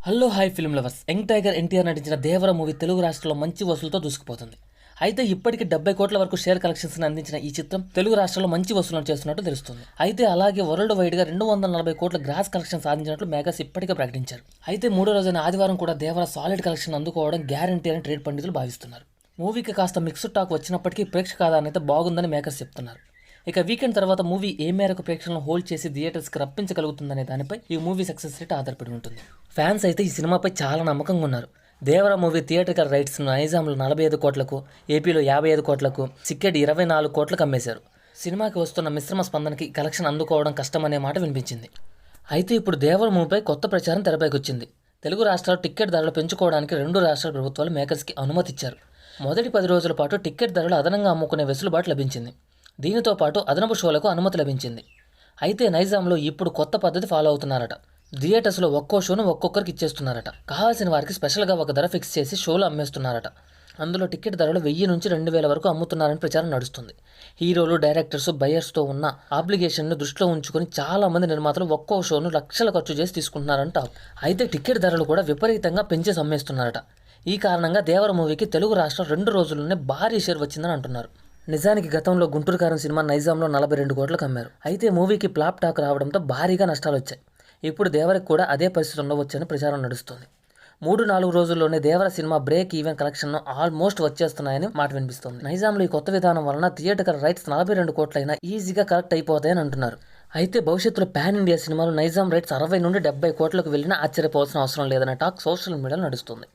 Hello hi film lovers. Young tiger NTR నటించిన దేవర movie Telugu రాష్ట్రాల్లో మంచి వసూలుతో దూసుకుపోతుంది. అయితే ఇప్పటికి 70 కోట్ల వరకు షేర్ కలెక్షన్స్ అందించిన ఈ చిత్రం తెలుగు రాష్ట్రాల్లో మంచి వసూలు చేస్తున్నట్టు తెలుస్తుంది. అయితే అలాగే వరల్డ్ వైడ్ గా 240 కోట్ల గ్రాస్ కలెక్షన్ సాధించినట్లు మేకర్స్ ఇప్పటికే ప్రకటించారు. అయితే మూడో రోజైన ఆదివారం కూడా దేవర సాలిడ్ కలెక్షన్ అందుకోవడం గ్యారంటీ అని ట్రేడ్ పండితులు భావిస్తున్నారు. మూవీకి కాస్త మిక్స్డ్ టాక్ వచ్చినప్పటికీ ప్రేక్షక ఆదరణ అయితే బాగుందని మేకర్స్ చెప్తున్నారు. ఇక వీకెండ్ తర్వాత మూవీ ఏ మేరకు ప్రేక్షకులను హోల్డ్ చేసి థియేటర్స్కి రప్పించగలుగుతుందనే దానిపై ఈ మూవీ సక్సెస్ రేట్ ఆధారపడి ఉంటుంది. ఫ్యాన్స్ అయితే ఈ సినిమాపై చాలా నమ్మకంగా ఉన్నారు. దేవర మూవీ థియేటర్కల్ రైట్స్ నైజాంలో 45 కోట్లకు, ఏపీలో 55 కోట్లకు, సిక్కెట్ 24 కోట్లకు అమ్మేశారు. సినిమాకి వస్తున్న మిశ్రమ స్పందనకి కలెక్షన్ అందుకోవడం కష్టమనే మాట వినిపించింది. అయితే ఇప్పుడు దేవర మూవీపై కొత్త ప్రచారం తెరపైకి వచ్చింది. తెలుగు రాష్ట్రాలు టికెట్ ధరలు పెంచుకోవడానికి 2 రాష్ట్రాల ప్రభుత్వాలు మేకర్స్కి అనుమతి ఇచ్చారు. మొదటి 10 రోజుల పాటు టికెట్ ధరలు అదనంగా అమ్ముకునే వెసులుబాటు లభించింది. దీనితో పాటు అదనపు షోలకు అనుమతి లభించింది. అయితే నైజాంలో ఇప్పుడు కొత్త పద్ధతి ఫాలో అవుతున్నారట. థియేటర్స్లో ఒక్కో షోను ఒక్కొక్కరికి ఇచ్చేస్తున్నారట. కావాల్సిన వారికి స్పెషల్గా ఒక ధర ఫిక్స్ చేసి షోలు అమ్మేస్తున్నారట. అందులో టికెట్ ధరలు 1000 నుంచి 2000 వరకు అమ్ముతున్నారని ప్రచారం నడుస్తుంది. హీరోలు, డైరెక్టర్స్, బయర్స్తో ఉన్న ఆబ్లిగేషన్ను దృష్టిలో ఉంచుకొని చాలా మంది నిర్మాతలు ఒక్కో షోను లక్షల ఖర్చు చేసి తీసుకుంటున్నారంట. అయితే టికెట్ ధరలు కూడా విపరీతంగా పెంచేసి అమ్మేస్తున్నారట. ఈ కారణంగా దేవర మూవీకి తెలుగు రాష్ట్రం 2 రోజుల్లోనే భారీ షేర్ వచ్చిందని అంటున్నారు. నిజానికి గతంలో గుంటూరు కారం సినిమా నైజాంలో 42 కోట్లకు అమ్మారు. అయితే మూవీకి ఫ్లాప్ టాక్ రావడంతో భారీగా నష్టాలు వచ్చాయి. ఇప్పుడు దేవరకు కూడా అదే పరిస్థితి ఉండవచ్చని ప్రచారం నడుస్తుంది. 3-4 రోజుల్లోనే Devara cinema break even collection almost వచ్చేస్తున్నాయని మాట వినిపిస్తుంది. నైజాంలో ఈ కొత్త విధానం వలన థియేటర్ రైట్స్ 42 కోట్లైనా ఈజీగా కలెక్ట్ అయిపోతాయని అంటున్నారు. అయితే భవిష్యత్తులో పాన్ ఇండియా సినిమాలు నైజాం రైట్స్ 60 నుండి 70 కోట్లకు వెళ్ళినా ఆశ్చర్యపోవాల్సిన అవసరం లేదనే టాక్ సోషల్ మీడియాలో నడుస్తుంది.